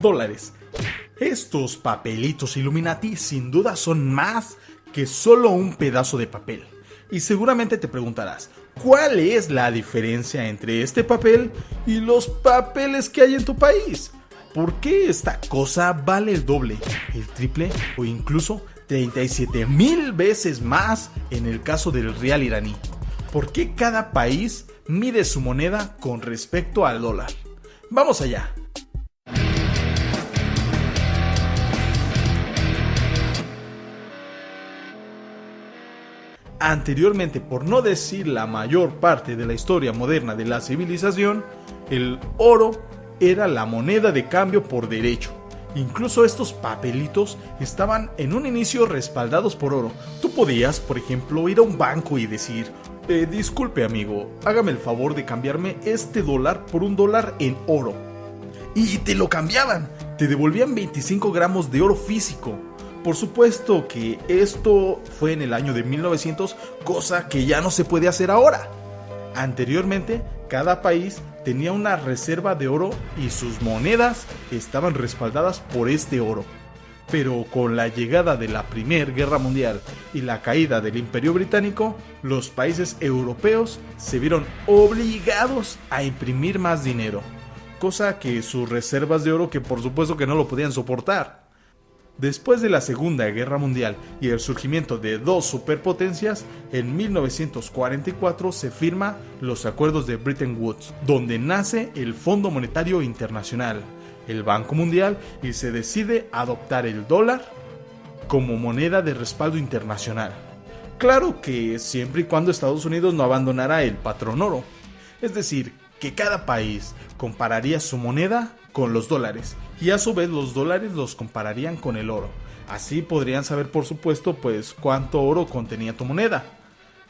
dólares. Estos papelitos Illuminati sin duda son más que solo un pedazo de papel. Y seguramente te preguntarás, ¿cuál es la diferencia entre este papel y los papeles que hay en tu país? ¿Por qué esta cosa vale el doble, el triple o incluso 37,000 veces más en el caso del rial iraní? ¿Por qué cada país mide su moneda con respecto al dólar? ¡Vamos allá! Anteriormente, por no decir la mayor parte de la historia moderna de la civilización, el oro era la moneda de cambio por derecho. Incluso estos papelitos estaban en un inicio respaldados por oro. Tú podías, por ejemplo, ir a un banco y decir: disculpe amigo, hágame el favor de cambiarme este dólar por un dólar en oro. Y te lo cambiaban, te devolvían 25 gramos de oro físico. Por supuesto que esto fue en el año de 1900, cosa que ya no se puede hacer ahora. Anteriormente, cada país tenía una reserva de oro y sus monedas estaban respaldadas por este oro. Pero con la llegada de la Primera Guerra Mundial y la caída del Imperio Británico, los países europeos se vieron obligados a imprimir más dinero, cosa que sus reservas de oro que por supuesto que no lo podían soportar. Después de la Segunda Guerra Mundial y el surgimiento de dos superpotencias, en 1944 se firma los acuerdos de Bretton Woods, donde nace el Fondo Monetario Internacional, el Banco Mundial, y se decide adoptar el dólar como moneda de respaldo internacional. Claro que siempre y cuando Estados Unidos no abandonara el patrón oro, es decir, que cada país compararía su moneda con los dólares y a su vez los dólares los compararían con el oro. Así podrían saber por supuesto pues cuánto oro contenía tu moneda.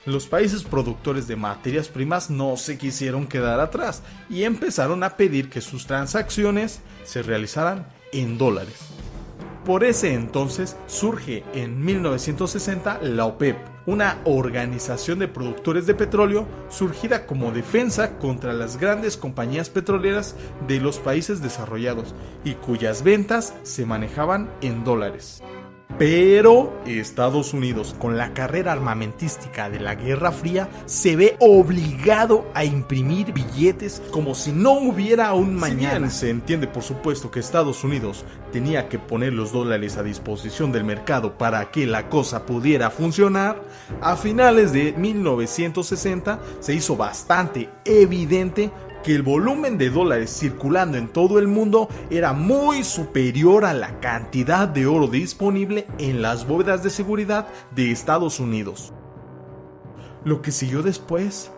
Los países productores de materias primas no se quisieron quedar atrás y empezaron a pedir que sus transacciones se realizaran en dólares. Por ese entonces surge en 1960 la OPEP, una organización de productores de petróleo surgida como defensa contra las grandes compañías petroleras de los países desarrollados y cuyas ventas se manejaban en dólares. Pero Estados Unidos, con la carrera armamentística de la Guerra Fría, se ve obligado a imprimir billetes como si no hubiera un mañana. Si bien se entiende por supuesto que Estados Unidos tenía que poner los dólares a disposición del mercado para que la cosa pudiera funcionar, a finales de 1960 se hizo bastante evidente que el volumen de dólares circulando en todo el mundo era muy superior a la cantidad de oro disponible en las bóvedas de seguridad de Estados Unidos. Lo que siguió después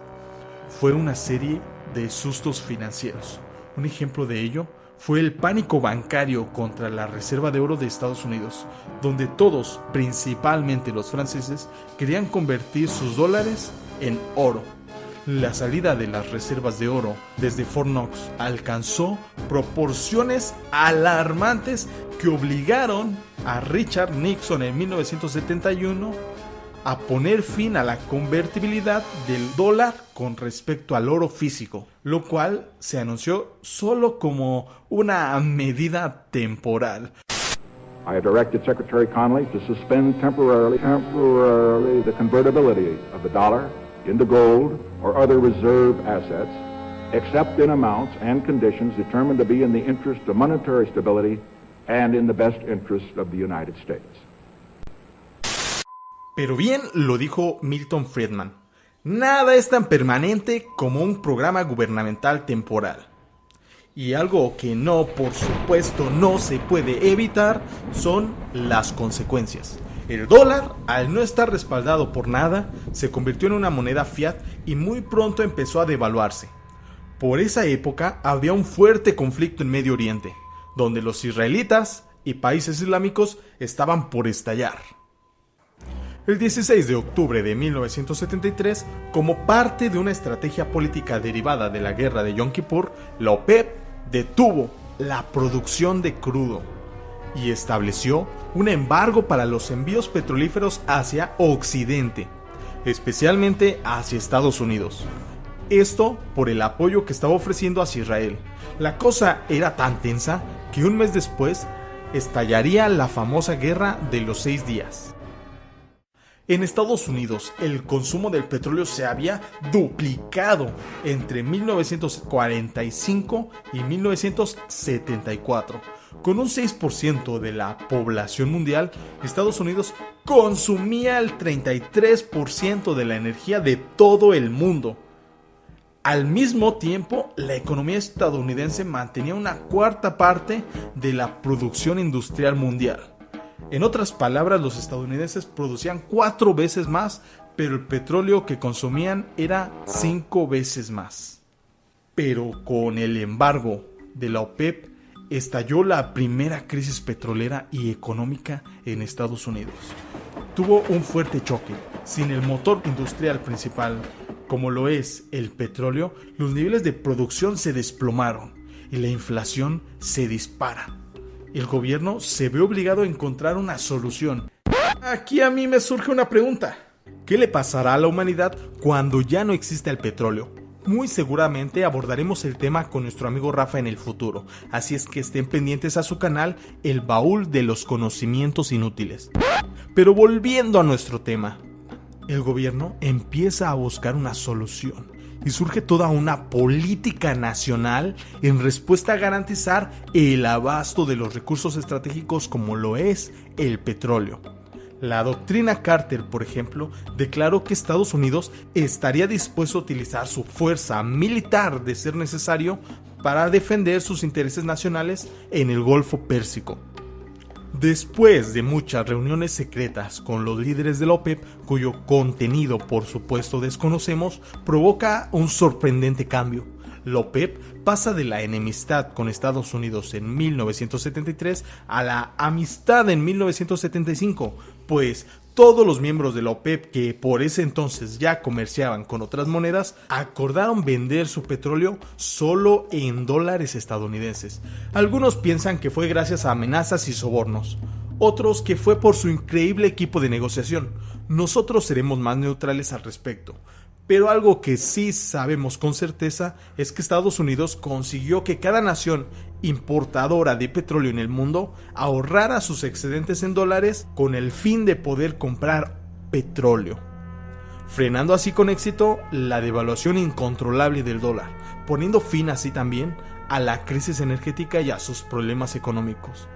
fue una serie de sustos financieros. Un ejemplo de ello fue el pánico bancario contra la reserva de oro de Estados Unidos, donde todos, principalmente los franceses, querían convertir sus dólares en oro. La salida de las reservas de oro desde Fort Knox alcanzó proporciones alarmantes que obligaron a Richard Nixon en 1971 a poner fin a la convertibilidad del dólar con respecto al oro físico, lo cual se anunció solo como una medida temporal. I have directed Secretary Connally to suspend temporarily the convertibility of the dollar into gold or other reserve assets, except in amounts and conditions determined to be in the interest of monetary stability and in the best interest of the United States. Pero bien lo dijo Milton Friedman, nada es tan permanente como un programa gubernamental temporal. Y algo que no, por supuesto, no se puede evitar son las consecuencias. El dólar, al no estar respaldado por nada, se convirtió en una moneda fiat y muy pronto empezó a devaluarse. Por esa época había un fuerte conflicto en Medio Oriente, donde los israelitas y países islámicos estaban por estallar. El 16 de octubre de 1973, como parte de una estrategia política derivada de la guerra de Yom Kippur, la OPEP detuvo la producción de crudo y estableció un embargo para los envíos petrolíferos hacia Occidente, especialmente hacia Estados Unidos. Esto por el apoyo que estaba ofreciendo hacia Israel. La cosa era tan tensa que un mes después estallaría la famosa Guerra de los 6 días. En Estados Unidos, el consumo del petróleo se había duplicado entre 1945 y 1974. Con un 6% de la población mundial, Estados Unidos consumía el 33% de la energía de todo el mundo. Al mismo tiempo, la economía estadounidense mantenía una cuarta parte de la producción industrial mundial. En otras palabras, los estadounidenses producían 4 veces más, pero el petróleo que consumían era 5 veces más. Pero con el embargo de la OPEP, estalló la primera crisis petrolera y económica en Estados Unidos. Tuvo un fuerte choque. Sin el motor industrial principal, como lo es el petróleo, los niveles de producción se desplomaron y la inflación se dispara. El gobierno se ve obligado a encontrar una solución. Aquí a mí me surge una pregunta. ¿Qué le pasará a la humanidad cuando ya no exista el petróleo? Muy seguramente abordaremos el tema con nuestro amigo Rafa en el futuro, así es que estén pendientes a su canal, El Baúl de los Conocimientos Inútiles. Pero volviendo a nuestro tema, el gobierno empieza a buscar una solución y surge toda una política nacional en respuesta a garantizar el abasto de los recursos estratégicos como lo es el petróleo. La doctrina Carter, por ejemplo, declaró que Estados Unidos estaría dispuesto a utilizar su fuerza militar de ser necesario para defender sus intereses nacionales en el Golfo Pérsico. Después de muchas reuniones secretas con los líderes de la OPEP, cuyo contenido por supuesto desconocemos, provoca un sorprendente cambio. La OPEP pasa de la enemistad con Estados Unidos en 1973 a la amistad en 1975, pues todos los miembros de la OPEP, que por ese entonces ya comerciaban con otras monedas, acordaron vender su petróleo solo en dólares estadounidenses. Algunos piensan que fue gracias a amenazas y sobornos, otros que fue por su increíble equipo de negociación. Nosotros seremos más neutrales al respecto. Pero algo que sí sabemos con certeza es que Estados Unidos consiguió que cada nación importadora de petróleo en el mundo ahorrara sus excedentes en dólares con el fin de poder comprar petróleo, frenando así con éxito la devaluación incontrolable del dólar, poniendo fin así también a la crisis energética y a sus problemas económicos,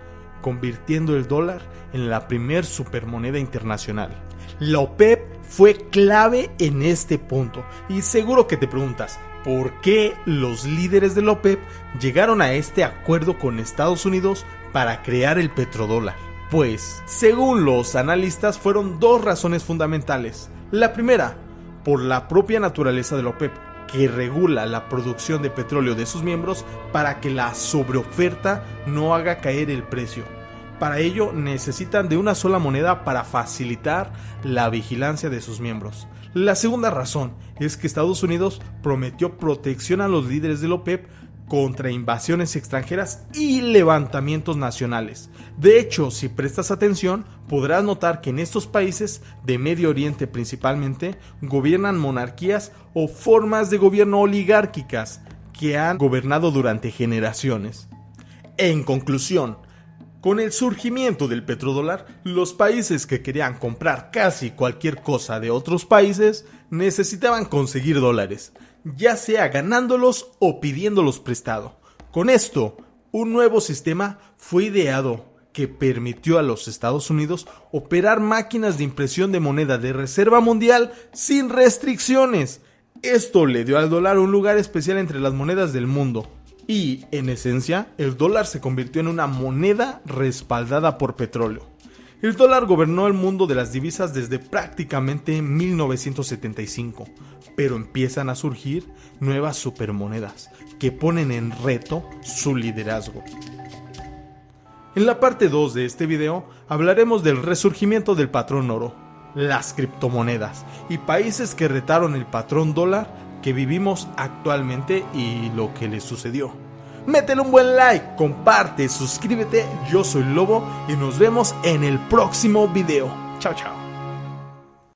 convirtiendo el dólar en la primer supermoneda internacional. La OPEP fue clave en este punto y seguro que te preguntas, ¿por qué los líderes de la OPEP llegaron a este acuerdo con Estados Unidos para crear el petrodólar? Pues, según los analistas, fueron 2 razones fundamentales. La primera, por la propia naturaleza de la OPEP, que regula la producción de petróleo de sus miembros para que la sobreoferta no haga caer el precio. Para ello necesitan de una sola moneda para facilitar la vigilancia de sus miembros. La segunda razón es que Estados Unidos prometió protección a los líderes de la OPEP contra invasiones extranjeras y levantamientos nacionales. De hecho, si prestas atención, podrás notar que en estos países de Medio Oriente principalmente gobiernan monarquías o formas de gobierno oligárquicas que han gobernado durante generaciones. En conclusión, con el surgimiento del petrodólar, los países que querían comprar casi cualquier cosa de otros países necesitaban conseguir dólares, ya sea ganándolos o pidiéndolos prestado. Con esto, un nuevo sistema fue ideado que permitió a los Estados Unidos operar máquinas de impresión de moneda de reserva mundial sin restricciones. Esto le dio al dólar un lugar especial entre las monedas del mundo. Y, en esencia, el dólar se convirtió en una moneda respaldada por petróleo. El dólar gobernó el mundo de las divisas desde prácticamente 1975, pero empiezan a surgir nuevas supermonedas que ponen en reto su liderazgo. En la parte 2 de este video hablaremos del resurgimiento del patrón oro, las criptomonedas y países que retaron el patrón dólar que vivimos actualmente y lo que les sucedió. Métele un buen like, comparte, suscríbete, yo soy Lobo y nos vemos en el próximo video. Chao, chao.